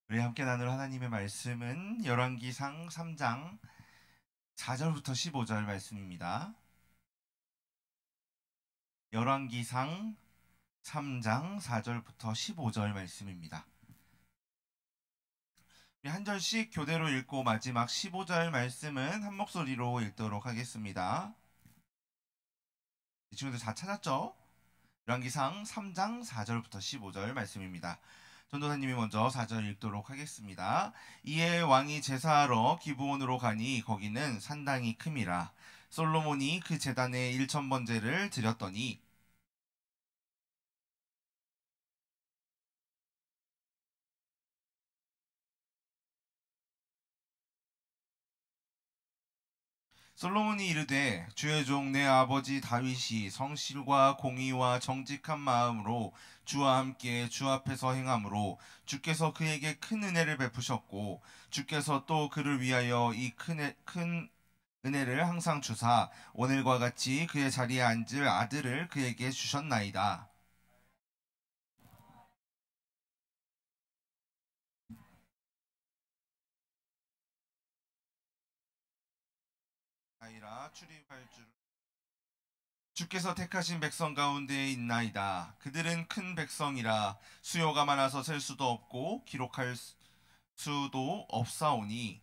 우리 함께 나눌 하나님의 말씀은 열왕기상 3장 4절부터 15절 말씀입니다. 열왕기상 3장 4절부터 15절 말씀입니다. 우리 한 절씩 교대로 읽고 마지막 15절 말씀은 한 목소리로 읽도록 하겠습니다. 이 친구들 다 찾았죠? 열왕기상 3장 4절부터 15절 말씀입니다. 전도사님이 먼저 4절 읽도록 하겠습니다. 이에 왕이 제사하러 기브온으로 가니 거기는 산당이 큼이라. 솔로몬이 그 제단에 1,000번제를 드렸더니 솔로몬이 이르되 주의 종 내 아버지 다윗이 성실과 공의와 정직한 마음으로 주와 함께 주 앞에서 행함으로 주께서 그에게 큰 은혜를 베푸셨고 주께서 또 그를 위하여 이 큰 은혜를 항상 주사 오늘과 같이 그의 자리에 앉을 아들을 그에게 주셨나이다. 아이라 출입할 줄 주께서 택하신 백성 가운데에 있나이다. 그들은 큰 백성이라 수요가 많아서 셀 수도 없고 기록할 수도 없사오니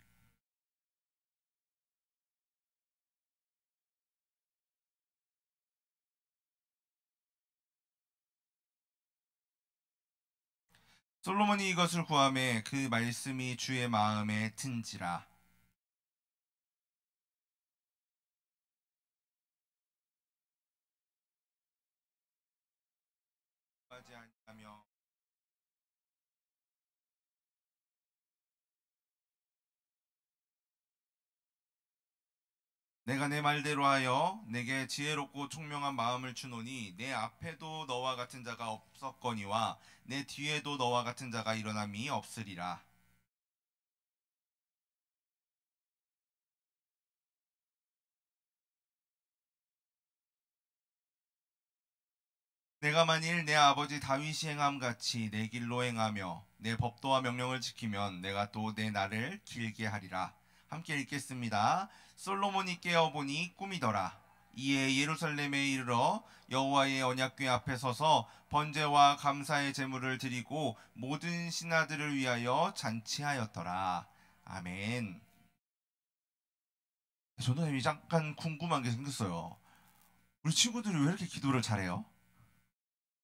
솔로몬이 이것을 구하매 그 말씀이 주의 마음에 든지라. 하지 아니하며 내가 내 말대로 하여 내게 지혜롭고 총명한 마음을 주노니 내 앞에도 너와 같은 자가 없었거니와 내 뒤에도 너와 같은 자가 일어남이 없으리라. 내가 만일 내 아버지 다윗이 행함 같이 내 길로 행하며 내 법도와 명령을 지키면 내가 또 내 날을 길게 하리라. 함께 읽겠습니다. 솔로몬이 깨어보니 꿈이더라. 이에 예루살렘에 이르러 여호와의 언약궤 앞에 서서 번제와 감사의 제물을 드리고 모든 신하들을 위하여 잔치하였더라. 아멘. 저는 잠깐 궁금한 게 생겼어요. 우리 친구들이 왜 이렇게 기도를 잘해요?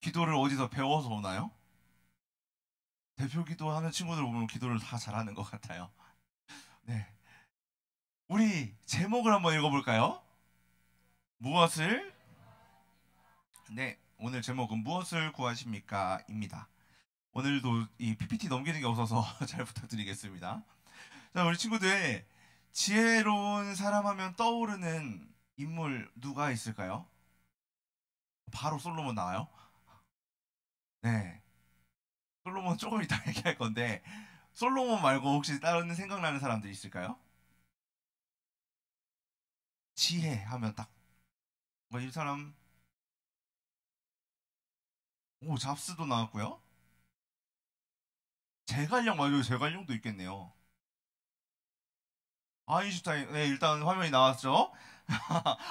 기도를 어디서 배워서 오나요? 대표 기도하는 친구들 보면 기도를 다 잘하는 것 같아요. 네. 우리 제목을 한번 읽어볼까요? 무엇을? 네. 오늘 제목은 무엇을 구하십니까? 입니다. 오늘도 이 PPT 넘기는 게 없어서 잘 부탁드리겠습니다. 자, 우리 친구들, 지혜로운 사람 하면 떠오르는 인물 누가 있을까요? 바로 솔로몬 나와요? 네. 솔로몬 조금 이따 얘기할 건데, 솔로몬 말고 혹시 다른 생각나는 사람들 있을까요? 지혜 하면 딱, 뭐 이 사람, 오, 잡스도 나왔고요. 제갈량, 맞아요. 제갈량도 있겠네요. 아인슈타인, 네, 일단 화면이 나왔죠?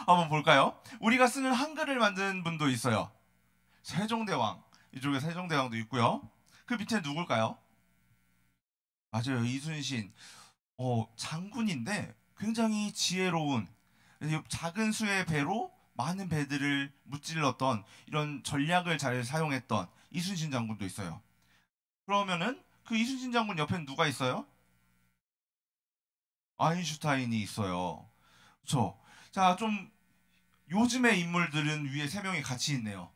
한번 볼까요? 우리가 쓰는 한글을 만든 분도 있어요. 세종대왕. 이쪽에 세종대왕도 있고요. 그 밑에 누굴까요? 맞아요. 이순신. 장군인데 굉장히 지혜로운 작은 수의 배로 많은 배들을 무찔렀던 이런 전략을 잘 사용했던 이순신 장군도 있어요. 그러면은 그 이순신 장군 옆에는 누가 있어요? 아인슈타인이 있어요. 그렇죠? 자, 좀 요즘의 인물들은 위에 세 명이 같이 있네요.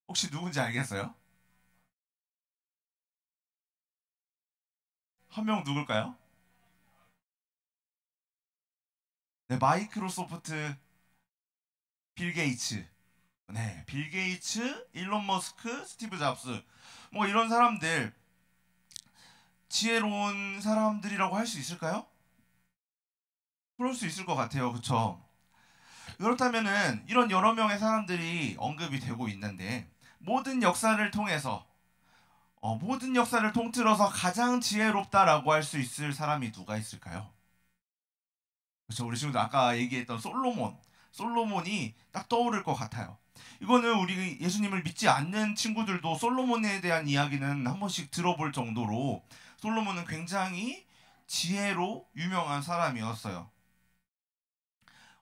혹시 누군지 알겠어요? 한 명 누굴까요? 네, 마이크로소프트 빌 게이츠. 네, 빌 게이츠, 일론 머스크, 스티브 잡스. 뭐 이런 사람들 지혜로운 사람들이라고 할 수 있을까요? 그럴 수 있을 것 같아요. 그렇죠? 그렇다면은 이런 여러 명의 사람들이 언급이 되고 있는데 모든 역사를 통해서 모든 역사를 통틀어서 가장 지혜롭다라고 할 수 있을 사람이 누가 있을까요? 그렇죠. 우리 지금 아까 얘기했던 솔로몬이 딱 떠오를 것 같아요. 이거는 우리 예수님을 믿지 않는 친구들도 솔로몬에 대한 이야기는 한 번씩 들어볼 정도로 솔로몬은 굉장히 지혜로 유명한 사람이었어요.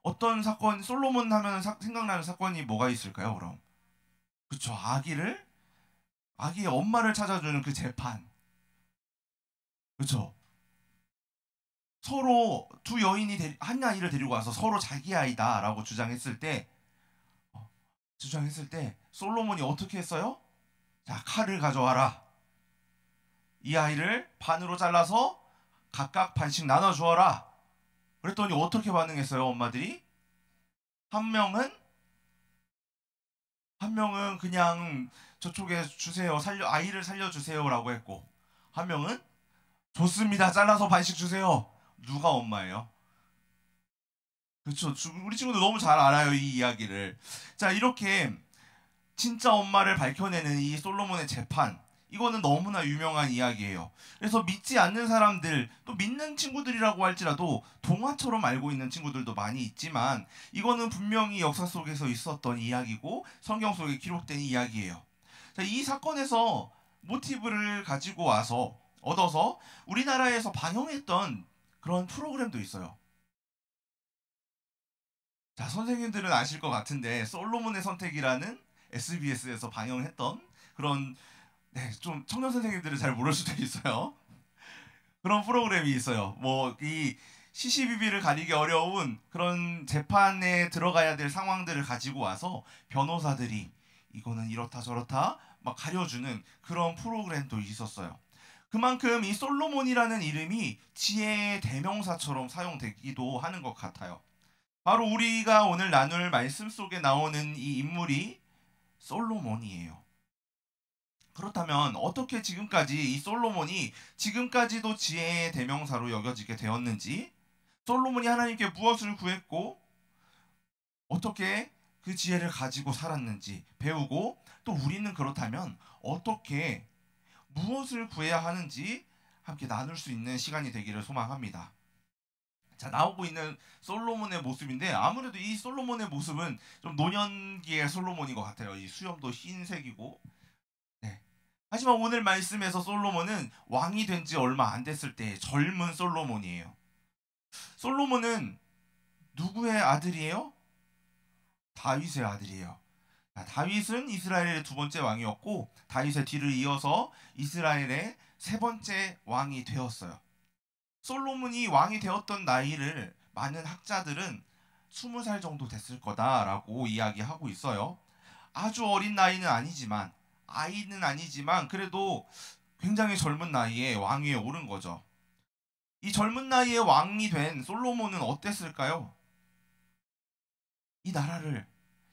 어떤 사건, 솔로몬 하면 생각나는 사건이 뭐가 있을까요, 그럼? 그쵸, 아기의 엄마를 찾아주는 그 재판. 그쵸. 서로 두 여인이 한 아이를 데리고 와서 서로 자기 아이다라고 어, 주장했을 때 솔로몬이 어떻게 했어요? 자, 칼을 가져와라. 이 아이를 반으로 잘라서 각각 반씩 나눠 주어라. 그랬더니 어떻게 반응했어요, 엄마들이? 한 명은 한 명은 그냥 저쪽에 주세요. 아이를 살려주세요라고 했고, 한 명은 좋습니다. 잘라서 반씩 주세요. 누가 엄마예요? 그렇죠. 우리 친구들 너무 잘 알아요, 이 이야기를. 자, 이렇게 진짜 엄마를 밝혀내는 이 솔로몬의 재판. 이거는 너무나 유명한 이야기예요. 그래서 믿지 않는 사람들, 또 믿는 친구들이라고 할지라도 동화처럼 알고 있는 친구들도 많이 있지만 이거는 분명히 역사 속에서 있었던 이야기고 성경 속에 기록된 이야기예요. 자, 이 사건에서 모티브를 가지고 얻어서 우리나라에서 방영했던 그런 프로그램도 있어요. 자, 선생님들은 아실 것 같은데 솔로몬의 선택이라는 SBS에서 방영했던 그런, 네, 좀 청년 선생님들은 잘 모를 수도 있어요. 그런 프로그램이 있어요. 뭐 이 시시비비를 가리기 어려운 그런 재판에 들어가야 될 상황들을 가지고 와서 변호사들이 이거는 이렇다 저렇다 막 가려주는 그런 프로그램도 있었어요. 그만큼 이 솔로몬이라는 이름이 지혜의 대명사처럼 사용되기도 하는 것 같아요. 바로 우리가 오늘 나눌 말씀 속에 나오는 이 인물이 솔로몬이에요. 그렇다면 어떻게 지금까지 이 솔로몬이 지금까지도 지혜의 대명사로 여겨지게 되었는지, 솔로몬이 하나님께 무엇을 구했고 어떻게 그 지혜를 가지고 살았는지 배우고, 또 우리는 그렇다면 어떻게 무엇을 구해야 하는지 함께 나눌 수 있는 시간이 되기를 소망합니다. 자, 나오고 있는 솔로몬의 모습인데 아무래도 이 솔로몬의 모습은 좀 노년기의 솔로몬인 것 같아요. 이 수염도 흰색이고. 네. 하지만 오늘 말씀에서 솔로몬은 왕이 된 지 얼마 안 됐을 때 젊은 솔로몬이에요. 솔로몬은 누구의 아들이에요? 다윗의 아들이에요. 자, 다윗은 이스라엘의 두 번째 왕이었고 다윗의 뒤를 이어서 이스라엘의 세 번째 왕이 되었어요. 솔로몬이 왕이 되었던 나이를 많은 학자들은 20살 정도 됐을 거다라고 이야기하고 있어요. 아주 어린 나이는 아니지만, 아이는 아니지만 그래도 굉장히 젊은 나이에 왕위에 오른 거죠. 이 젊은 나이에 왕이 된 솔로몬은 어땠을까요? 이 나라를,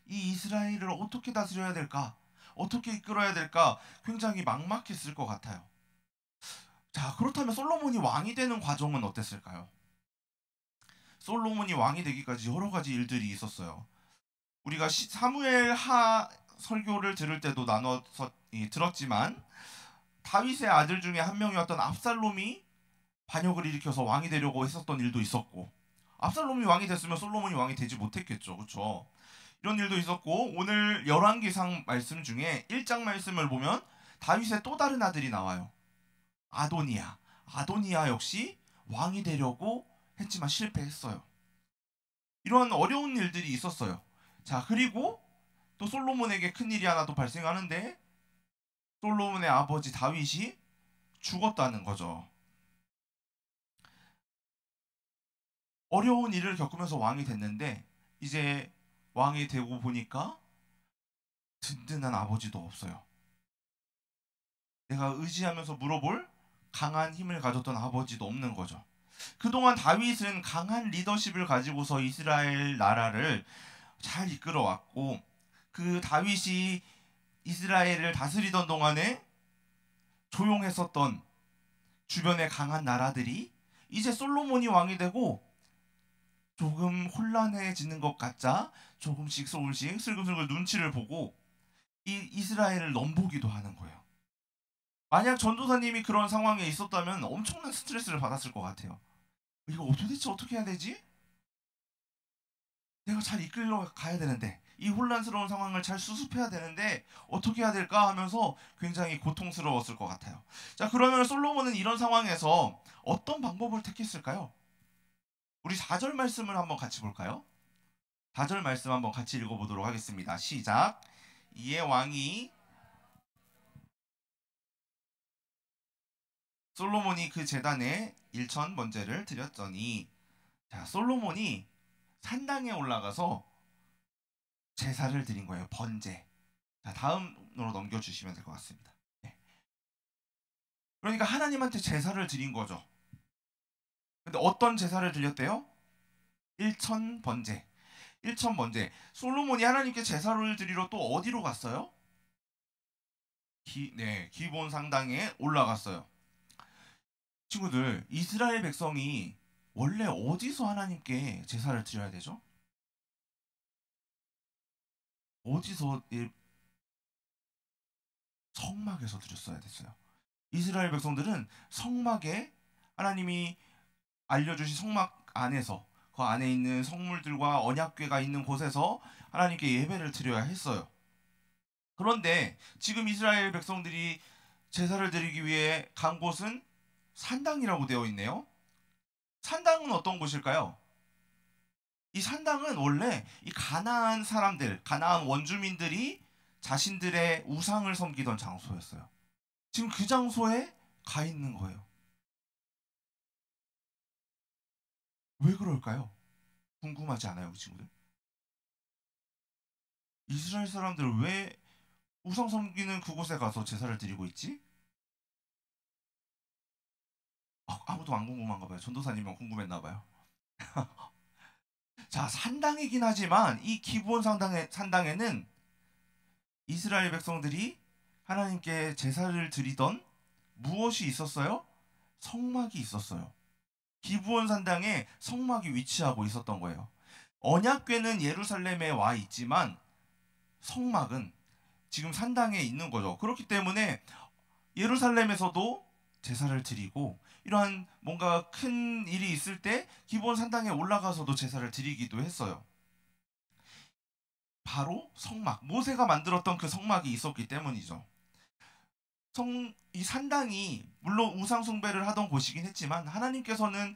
이 이스라엘을 어떻게 다스려야 될까? 어떻게 이끌어야 될까? 굉장히 막막했을 것 같아요. 자, 그렇다면 솔로몬이 왕이 되는 과정은 어땠을까요? 솔로몬이 왕이 되기까지 여러 가지 일들이 있었어요. 우리가 사무엘 하 설교를 들을 때도 나눠서 들었지만 다윗의 아들 중에 한 명이었던 압살롬이 반역을 일으켜서 왕이 되려고 했었던 일도 있었고, 압살롬이 왕이 됐으면 솔로몬이 왕이 되지 못했겠죠. 그렇죠? 이런 일도 있었고, 오늘 열왕기상 말씀 중에 1장 말씀을 보면 다윗의 또 다른 아들이 나와요. 아도니아 역시 왕이 되려고 했지만 실패했어요. 이런 어려운 일들이 있었어요. 자, 그리고 또 솔로몬에게 큰일이 하나 또 발생하는데 솔로몬의 아버지 다윗이 죽었다는 거죠. 어려운 일을 겪으면서 왕이 됐는데 이제 왕이 되고 보니까 든든한 아버지도 없어요. 내가 의지하면서 물어볼 강한 힘을 가졌던 아버지도 없는 거죠. 그동안 다윗은 강한 리더십을 가지고서 이스라엘 나라를 잘 이끌어왔고, 그 다윗이 이스라엘을 다스리던 동안에 조용했었던 주변의 강한 나라들이 이제 솔로몬이 왕이 되고 조금 혼란해지는 것 같자 조금씩 슬금슬금 눈치를 보고 이 이스라엘을 넘보기도 하는 거예요. 만약 전도사님이 그런 상황에 있었다면 엄청난 스트레스를 받았을 것 같아요. 이거 도대체 어떻게 해야 되지? 내가 잘 이끌러 가야 되는데, 이 혼란스러운 상황을 잘 수습해야 되는데 어떻게 해야 될까 하면서 굉장히 고통스러웠을 것 같아요. 자, 그러면 솔로몬은 이런 상황에서 어떤 방법을 택했을까요? 우리 4절 말씀을 한번 같이 볼까요? 4절 말씀 한번 같이 읽어보도록 하겠습니다. 시작. 이에 왕이 솔로몬이 그 제단에 1,000번제를 드렸더니, 자, 솔로몬이 산당에 올라가서 제사를 드린 거예요. 번제. 자, 다음으로 넘겨주시면 될 것 같습니다. 네. 그러니까 하나님한테 제사를 드린 거죠. 근데 어떤 제사를 드렸대요? 1,000번제. 1,000번제. 솔로몬이 하나님께 제사를 드리러 또 어디로 갔어요? 기본 상당에 올라갔어요. 친구들, 이스라엘 백성이 원래 어디서 하나님께 제사를 드려야 되죠? 어디서? 성막에서 드렸어야 됐어요. 이스라엘 백성들은 성막에, 하나님이 알려주신 성막 안에서, 그 안에 있는 성물들과 언약궤가 있는 곳에서 하나님께 예배를 드려야 했어요. 그런데 지금 이스라엘 백성들이 제사를 드리기 위해 간 곳은 산당이라고 되어 있네요. 산당은 어떤 곳일까요? 이 산당은 원래 이 가나안 사람들, 가나안 원주민들이 자신들의 우상을 섬기던 장소였어요. 지금 그 장소에 가 있는 거예요. 왜 그럴까요? 궁금하지 않아요, 그 친구들? 이스라엘 사람들 왜 우상 섬기는 그곳에 가서 제사를 드리고 있지? 아무도 안 궁금한가 봐요. 전도사님만 궁금했나 봐요. 자, 산당이긴 하지만 이 기브온 산당에는 이스라엘 백성들이 하나님께 제사를 드리던 무엇이 있었어요? 성막이 있었어요. 기브온 산당에 성막이 위치하고 있었던 거예요. 언약궤는 예루살렘에 와 있지만 성막은 지금 산당에 있는 거죠. 그렇기 때문에 예루살렘에서도 제사를 드리고, 이러한 뭔가 큰 일이 있을 때 기브온 산당에 올라가서도 제사를 드리기도 했어요. 바로 성막, 모세가 만들었던 그 성막이 있었기 때문이죠. 이 산당이 물론 우상 숭배를 하던 곳이긴 했지만, 하나님께서는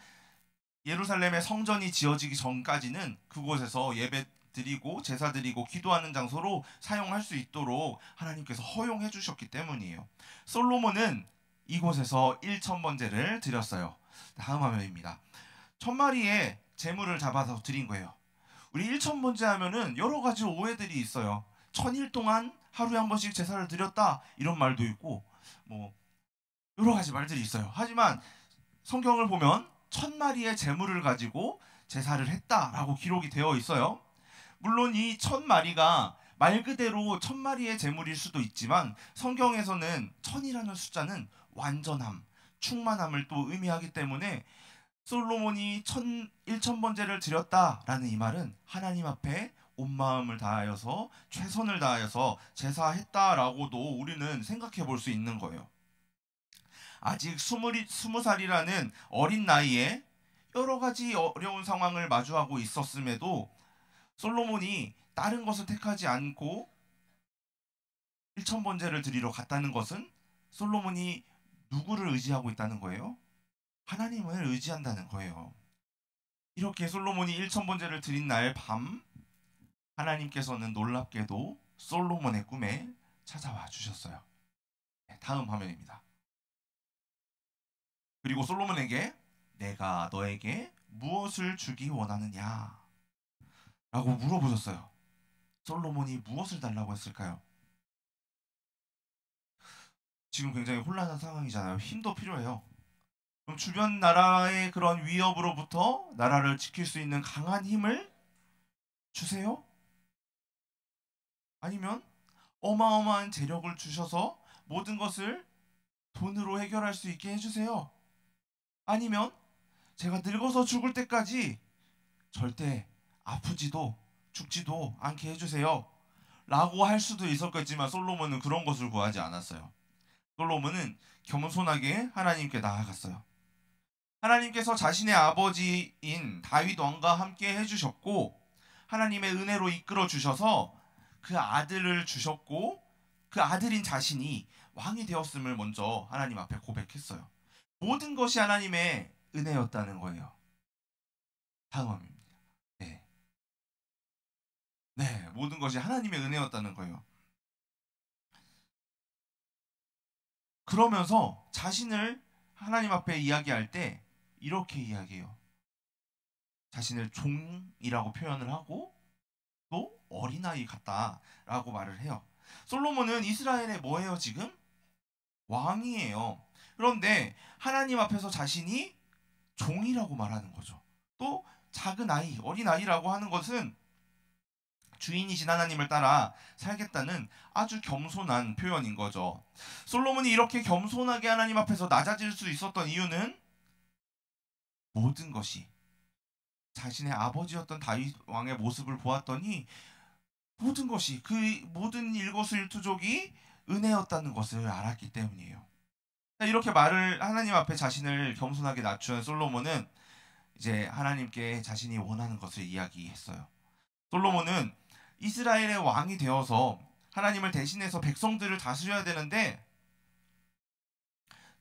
예루살렘의 성전이 지어지기 전까지는 그곳에서 예배 드리고 제사 드리고 기도하는 장소로 사용할 수 있도록 하나님께서 허용해 주셨기 때문이에요. 솔로몬은 이곳에서 1,000번제를 드렸어요. 다음 화면입니다. 1,000마리의 제물을 잡아서 드린 거예요. 우리 1,000번제 하면은 여러 가지 오해들이 있어요. 1,000일 동안 하루에 한 번씩 제사를 드렸다, 이런 말도 있고 뭐 여러 가지 말들이 있어요. 하지만 성경을 보면 1,000마리의 제물을 가지고 제사를 했다라고 기록이 되어 있어요. 물론 이 1,000마리가 말 그대로 1,000마리의 제물일 수도 있지만, 성경에서는 1,000이라는 숫자는 완전함, 충만함을 또 의미하기 때문에 솔로몬이 1,000번제를 드렸다라는 이 말은 하나님 앞에 온 마음을 다하여서 최선을 다하여서 제사했다라고도 우리는 생각해 볼 수 있는 거예요. 아직 20살이라는 어린 나이에 여러 가지 어려운 상황을 마주하고 있었음에도 솔로몬이 다른 것을 택하지 않고 1,000번제를 드리러 갔다는 것은 솔로몬이 누구를 의지하고 있다는 거예요? 하나님을 의지한다는 거예요. 이렇게 솔로몬이 1,000번제를 드린 날 밤, 하나님께서는 놀랍게도 솔로몬의 꿈에 찾아와 주셨어요. 다음 화면입니다. 그리고 솔로몬에게 내가 너에게 무엇을 주기 원하느냐 라고 물어보셨어요. 솔로몬이 무엇을 달라고 했을까요? 지금 굉장히 혼란한 상황이잖아요. 힘도 필요해요. 그럼 주변 나라의 그런 위협으로부터 나라를 지킬 수 있는 강한 힘을 주세요? 아니면 어마어마한 재력을 주셔서 모든 것을 돈으로 해결할 수 있게 해주세요? 아니면 제가 늙어서 죽을 때까지 절대 아프지도 죽지도 않게 해주세요 라고 할 수도 있었겠지만, 솔로몬은 그런 것을 구하지 않았어요. 솔로몬은 겸손하게 하나님께 나아갔어요. 하나님께서 자신의 아버지인 다윗 왕과 함께 해주셨고 하나님의 은혜로 이끌어 주셔서 그 아들을 주셨고 그 아들인 자신이 왕이 되었음을 먼저 하나님 앞에 고백했어요. 모든 것이 하나님의 은혜였다는 거예요. 다음입니다. 네. 네, 모든 것이 하나님의 은혜였다는 거예요. 그러면서 자신을 하나님 앞에 이야기할 때 이렇게 이야기해요. 자신을 종이라고 표현을 하고 또 어린아이 같다라고 말을 해요. 솔로몬은 이스라엘의 뭐예요 지금? 왕이에요. 그런데 하나님 앞에서 자신이 종이라고 말하는 거죠. 또 작은 아이, 어린아이라고 하는 것은 주인이신 하나님을 따라 살겠다는 아주 겸손한 표현인 거죠. 솔로몬이 이렇게 겸손하게 하나님 앞에서 낮아질 수 있었던 이유는 모든 것이 자신의 아버지였던 다윗 왕의 모습을 보았더니 모든 것이 그 모든 일거수일투족이 은혜였다는 것을 알았기 때문이에요. 이렇게 말을 하나님 앞에 자신을 겸손하게 낮춘 솔로몬은 이제 하나님께 자신이 원하는 것을 이야기했어요. 솔로몬은 이스라엘의 왕이 되어서 하나님을 대신해서 백성들을 다스려야 되는데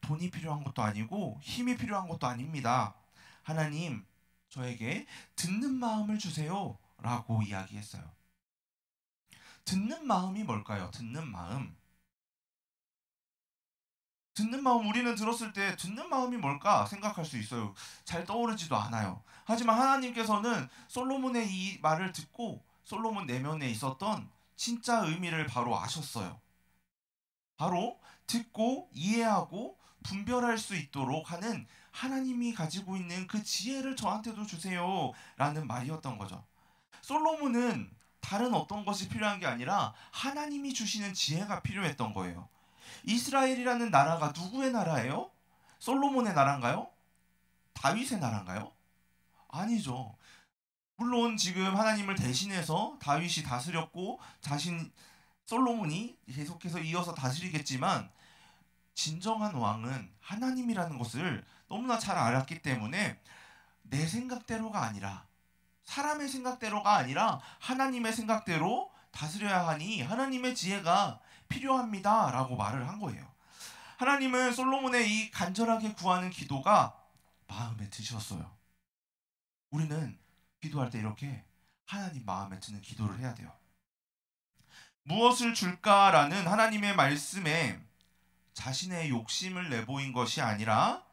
돈이 필요한 것도 아니고 힘이 필요한 것도 아닙니다. 하나님, 저에게 듣는 마음을 주세요 라고 이야기했어요. 듣는 마음이 뭘까요? 듣는 마음. 듣는 마음, 우리는 들었을 때 듣는 마음이 뭘까 생각할 수 있어요. 잘 떠오르지도 않아요. 하지만 하나님께서는 솔로몬의 이 말을 듣고 솔로몬 내면에 있었던 진짜 의미를 바로 아셨어요. 바로 듣고 이해하고 분별할 수 있도록 하는 하나님이 가지고 있는 그 지혜를 저한테도 주세요 라는 말이었던 거죠. 솔로몬은 다른 어떤 것이 필요한 게 아니라 하나님이 주시는 지혜가 필요했던 거예요. 이스라엘이라는 나라가 누구의 나라예요? 솔로몬의 나라인가요? 다윗의 나라인가요? 아니죠. 물론 지금 하나님을 대신해서 다윗이 다스렸고 솔로몬이 계속해서 이어서 다스리겠지만 진정한 왕은 하나님이라는 것을 너무나 잘 알았기 때문에 내 생각대로가 아니라 사람의 생각대로가 아니라 하나님의 생각대로 다스려야 하니 하나님의 지혜가 필요합니다 라고 말을 한 거예요. 하나님은 솔로몬의 이 간절하게 구하는 기도가 마음에 드셨어요. 우리는 기도할 때 이렇게 하나님 마음에 드는 기도를 해야 돼요. 무엇을 줄까라는 하나님의 말씀에 자신의 욕심을 내보인 것이 아니라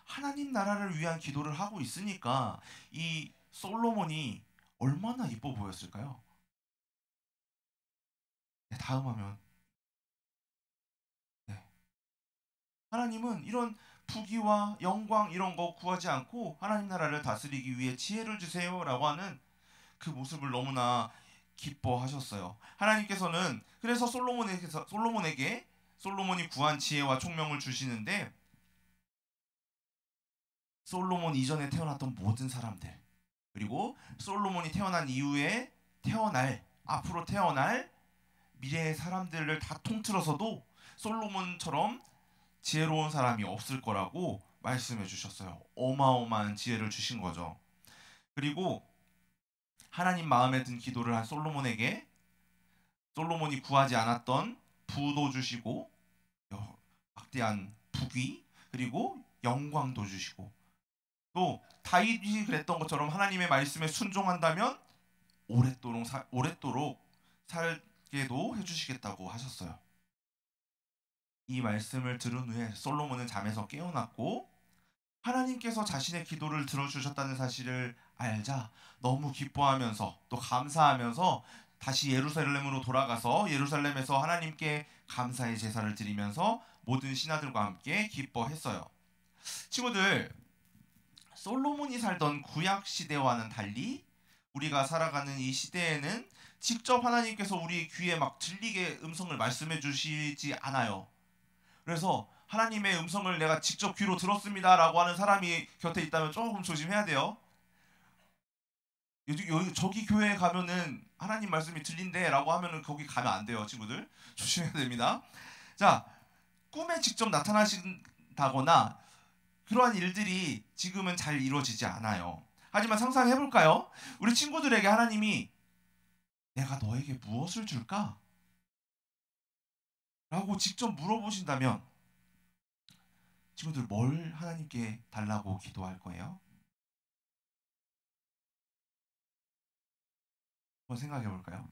하나님 나라를 위한 기도를 하고 있으니까 이 솔로몬이 얼마나 이뻐 보였을까요? 네, 다음 화면. 네. 하나님은 이런 부귀와 영광 이런 거 구하지 않고 하나님 나라를 다스리기 위해 지혜를 주세요 라고 하는 그 모습을 너무나 기뻐하셨어요. 하나님께서는 그래서 솔로몬이 구한 지혜와 총명을 주시는데 솔로몬 이전에 태어났던 모든 사람들 그리고 솔로몬이 태어난 이후에 앞으로 태어날 미래의 사람들을 다 통틀어서도 솔로몬처럼 지혜로운 사람이 없을 거라고 말씀해 주셨어요. 어마어마한 지혜를 주신 거죠. 그리고 하나님 마음에 든 기도를 한 솔로몬에게 솔로몬이 구하지 않았던 부도 주시고 막대한 부귀 그리고 영광도 주시고 또 다윗이 그랬던 것처럼 하나님의 말씀에 순종한다면 오랫도록 살게도 해주시겠다고 하셨어요. 이 말씀을 들은 후에 솔로몬은 잠에서 깨어났고 하나님께서 자신의 기도를 들어주셨다는 사실을 알자 너무 기뻐하면서 또 감사하면서 다시 예루살렘으로 돌아가서 예루살렘에서 하나님께 감사의 제사를 드리면서 모든 신하들과 함께 기뻐했어요. 친구들, 솔로몬이 살던 구약 시대와는 달리 우리가 살아가는 이 시대에는 직접 하나님께서 우리 귀에 막 들리게 음성을 말씀해 주시지 않아요. 그래서 하나님의 음성을 내가 직접 귀로 들었습니다 라고 하는 사람이 곁에 있다면 조금 조심해야 돼요. 저기 교회에 가면은 하나님 말씀이 들린대 라고 하면은 거기 가면 안 돼요. 친구들 조심해야 됩니다. 자, 꿈에 직접 나타나신다거나 그러한 일들이 지금은 잘 이루어지지 않아요. 하지만 상상해 볼까요? 우리 친구들에게 하나님이 내가 너에게 무엇을 줄까? 라고 직접 물어보신다면 친구들 뭘 하나님께 달라고 기도할 거예요? 한번 생각해 볼까요?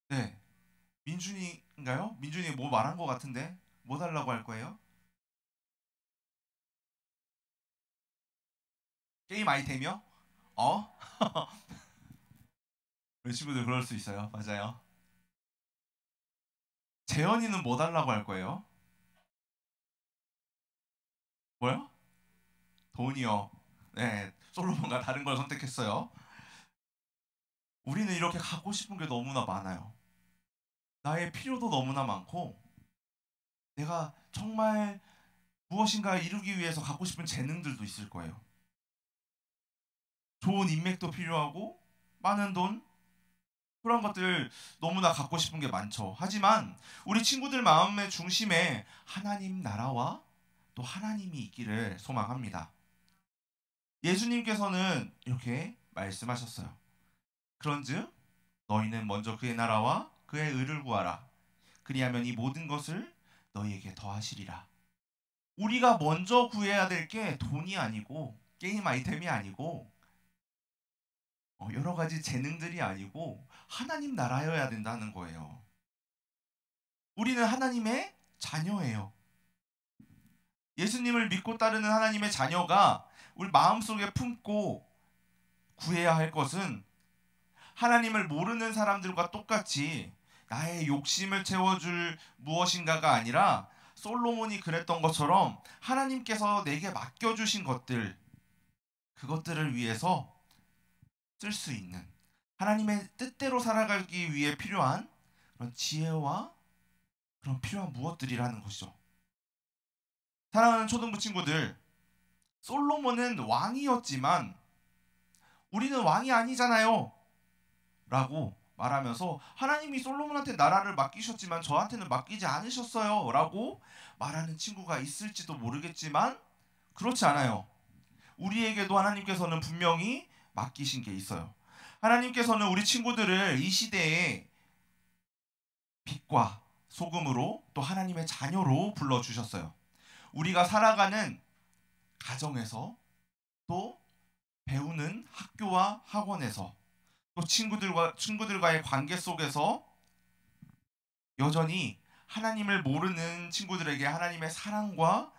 네. 민준이인가요? 민준이 뭐 말한 것 같은데 뭐 달라고 할 거예요? 게임 아이템이요? 어? 우리 친구들 그럴 수 있어요. 맞아요. 재현이는 뭐 달라고 할 거예요? 뭐요? 돈이요. 네, 솔로몬과 다른 걸 선택했어요. 우리는 이렇게 갖고 싶은 게 너무나 많아요. 나의 필요도 너무나 많고, 내가 정말 무엇인가 이루기 위해서 갖고 싶은 재능들도 있을 거예요. 좋은 인맥도 필요하고, 많은 돈, 그런 것들 너무나 갖고 싶은 게 많죠. 하지만 우리 친구들 마음의 중심에 하나님 나라와 또 하나님이 있기를 소망합니다. 예수님께서는 이렇게 말씀하셨어요. 그런즉 너희는 먼저 그의 나라와 그의 의를 구하라. 그리하면 이 모든 것을 너희에게 더하시리라. 우리가 먼저 구해야 될 게 돈이 아니고 게임 아이템이 아니고 여러 가지 재능들이 아니고 하나님 나라여야 된다는 거예요. 우리는 하나님의 자녀예요. 예수님을 믿고 따르는 하나님의 자녀가 우리 마음속에 품고 구해야 할 것은 하나님을 모르는 사람들과 똑같이 나의 욕심을 채워줄 무엇인가가 아니라 솔로몬이 그랬던 것처럼 하나님께서 내게 맡겨주신 것들, 그것들을 위해서 쓸 수 있는 하나님의 뜻대로 살아가기 위해 필요한 그런 지혜와 그런 필요한 무엇들이라는 것이죠. 사랑하는 초등부 친구들, 솔로몬은 왕이었지만 우리는 왕이 아니잖아요 라고 말하면서 하나님이 솔로몬한테 나라를 맡기셨지만 저한테는 맡기지 않으셨어요 라고 말하는 친구가 있을지도 모르겠지만 그렇지 않아요. 우리에게도 하나님께서는 분명히 맡기신 게 있어요. 하나님께서는 우리 친구들을 이 시대에 빛과 소금으로 또 하나님의 자녀로 불러주셨어요. 우리가 살아가는 가정에서 또 배우는 학교와 학원에서 또 친구들과의 관계 속에서 여전히 하나님을 모르는 친구들에게 하나님의 사랑과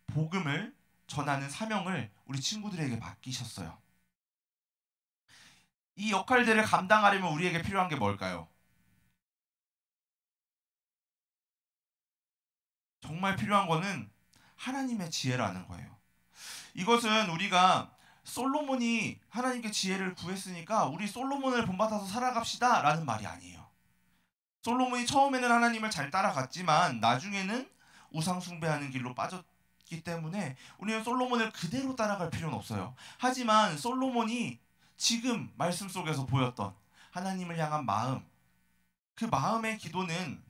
복음을 전하는 사명을 우리 친구들에게 맡기셨어요. 이 역할들을 감당하려면 우리에게 필요한 게 뭘까요? 정말 필요한 거는 하나님의 지혜라는 거예요. 이것은 우리가 솔로몬이 하나님께 지혜를 구했으니까 우리 솔로몬을 본받아서 살아갑시다 라는 말이 아니에요. 솔로몬이 처음에는 하나님을 잘 따라갔지만 나중에는 우상 숭배하는 길로 빠졌기 때문에 우리는 솔로몬을 그대로 따라갈 필요는 없어요. 하지만 솔로몬이 지금 말씀 속에서 보였던 하나님을 향한 마음, 그 마음의 기도는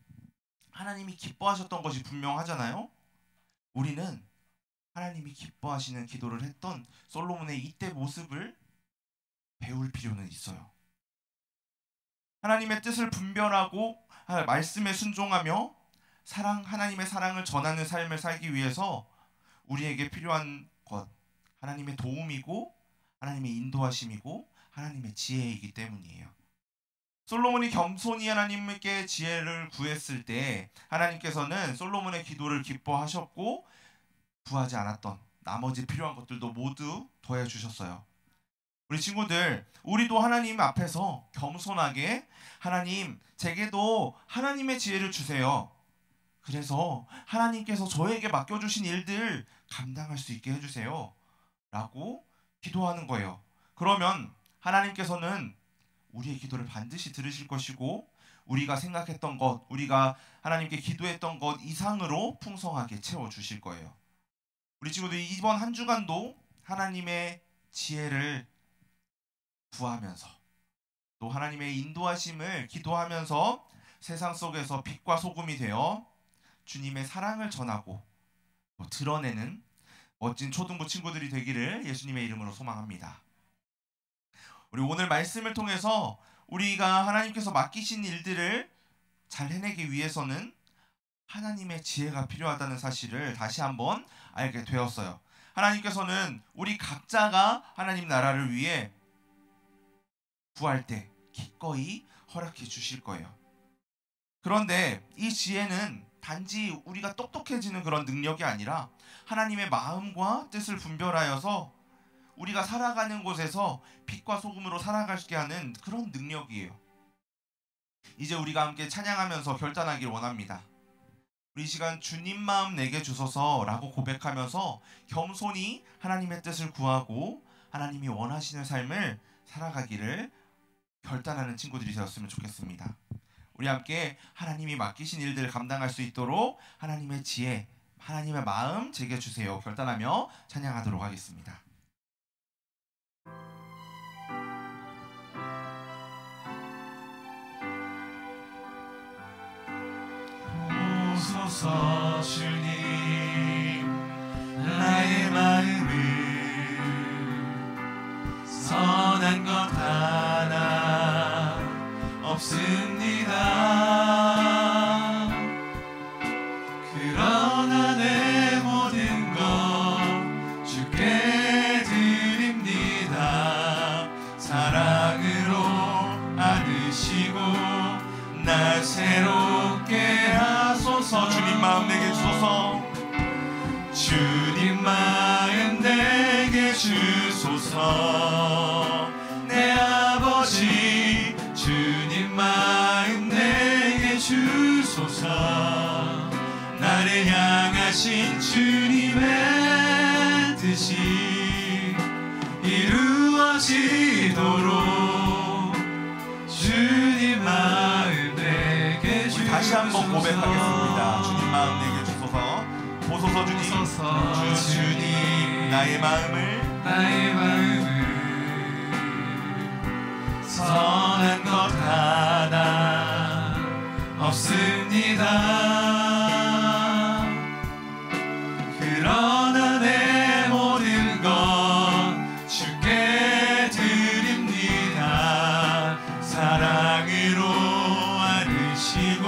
하나님이 기뻐하셨던 것이 분명하잖아요. 우리는 하나님이 기뻐하시는 기도를 했던 솔로몬의 이때 모습을 배울 필요는 있어요. 하나님의 뜻을 분별하고 말씀에 순종하며 하나님의 사랑을 전하는 삶을 살기 위해서 우리에게 필요한 것, 하나님의 도움이고 하나님의 인도하심이고 하나님의 지혜이기 때문이에요. 솔로몬이 겸손히 하나님께 지혜를 구했을 때 하나님께서는 솔로몬의 기도를 기뻐하셨고 구하지 않았던 나머지 필요한 것들도 모두 더해 주셨어요. 우리 친구들, 우리도 하나님 앞에서 겸손하게 하나님, 제게도 하나님의 지혜를 주세요. 그래서 하나님께서 저에게 맡겨주신 일들 감당할 수 있게 해주세요. 라고 기도하는 거예요. 그러면 하나님께서는 우리의 기도를 반드시 들으실 것이고 우리가 생각했던 것, 우리가 하나님께 기도했던 것 이상으로 풍성하게 채워주실 거예요. 우리 친구들 이번 한 주간도 하나님의 지혜를 구하면서 또 하나님의 인도하심을 기도하면서 세상 속에서 빛과 소금이 되어 주님의 사랑을 전하고 또 드러내는 멋진 초등부 친구들이 되기를 예수님의 이름으로 소망합니다. 우리 오늘 말씀을 통해서 우리가 하나님께서 맡기신 일들을 잘 해내기 위해서는 하나님의 지혜가 필요하다는 사실을 다시 한번 알게 되었어요. 하나님께서는 우리 각자가 하나님 나라를 위해 구할 때 기꺼이 허락해 주실 거예요. 그런데 이 지혜는 단지 우리가 똑똑해지는 그런 능력이 아니라 하나님의 마음과 뜻을 분별하여서 우리가 살아가는 곳에서 빛과 소금으로 살아가게 하는 그런 능력이에요. 이제 우리가 함께 찬양하면서 결단하길 원합니다. 우리 시간 주님 마음 내게 주소서 라고 고백하면서 겸손히 하나님의 뜻을 구하고 하나님이 원하시는 삶을 살아가기를 결단하는 친구들이 되었으면 좋겠습니다. 우리 함께 하나님이 맡기신 일들을 감당할 수 있도록 하나님의 지혜, 하나님의 마음 제게 주세요 결단하며 찬양하도록 하겠습니다. 오소서 주님 나의 마음을 선한 것 하나 없습니다. 그러나 내 모든 것 주께 드립니다. 사랑으로 안으시고 날 새롭게 하소서. 주님 마음 내게 주소서. 주님 마음 내게 주소서. 내 아버지 주님 마음 내게 주소서. 나를 향하신 주님의 뜻이 이루어지도록 주님 마음 내게 주소서. 우리 다시 한번 고백하겠습니다. 주님 마음 내게 주소서. 보소서 주님. 주님 나의 마음을 선한 것 하나 없습니다. 그러나 내 모든 것 주께 드립니다. 사랑으로 안으시고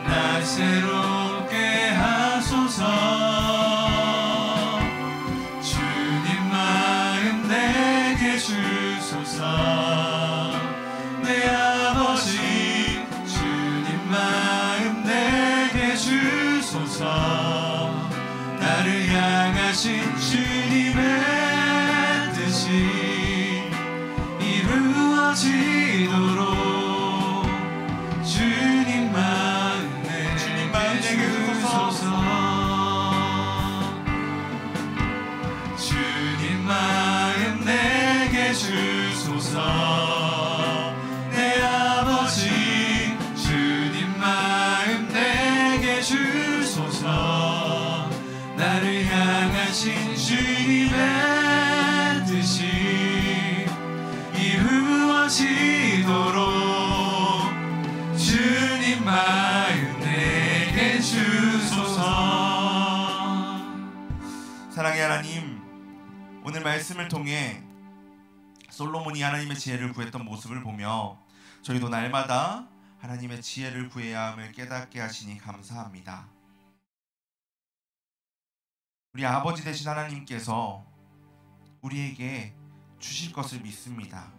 날 새롭게 하소서. 주님 마음 내게 주소서. 내 아버지 주님 마음 내게 주소서. 나를 향하신 주님의 뜻이 이루어지도록 주님 마음 내게 주소서. 주님 마음 내게 주소서. 내 아버지 주님 마음 내게 주소서. 나를 향하신 주님의 뜻이 이루어지도록 주님 마음 내게 주소서. 사랑의 하나님, 오늘 말씀을 통해 솔로몬이 하나님의 지혜를 구했던 모습을 보며 저희도 날마다 하나님의 지혜를 구해야 함을 깨닫게 하시니 감사합니다. 우리 아버지 되신 하나님께서 우리에게 주실 것을 믿습니다.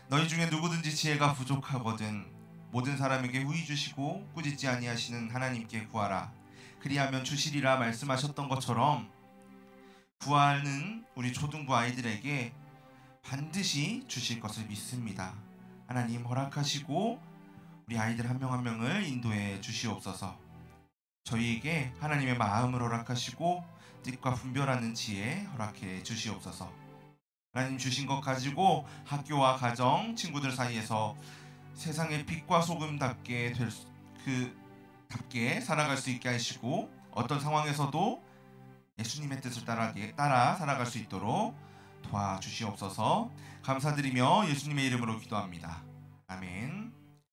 너희 중에 누구든지 지혜가 부족하거든 모든 사람에게 후히 주시고 꾸짖지 아니하시는 하나님께 구하라 그리하면 주시리라 말씀하셨던 것처럼 구하는 우리 초등부 아이들에게 반드시 주실 것을 믿습니다. 하나님 허락하시고 우리 아이들 한 명 한 명을 인도해 주시옵소서. 저희에게 하나님의 마음을 허락하시고 뜻과 분별하는 지혜 허락해 주시옵소서. 하나님 주신 것 가지고 학교와 가정, 친구들 사이에서 세상의 빛과 소금답게 답게 살아갈 수 있게 하시고 어떤 상황에서도 예수님의 뜻을 따라 살아갈 수 있도록 도와주시옵소서. 감사드리며 예수님의 이름으로 기도합니다. 아멘.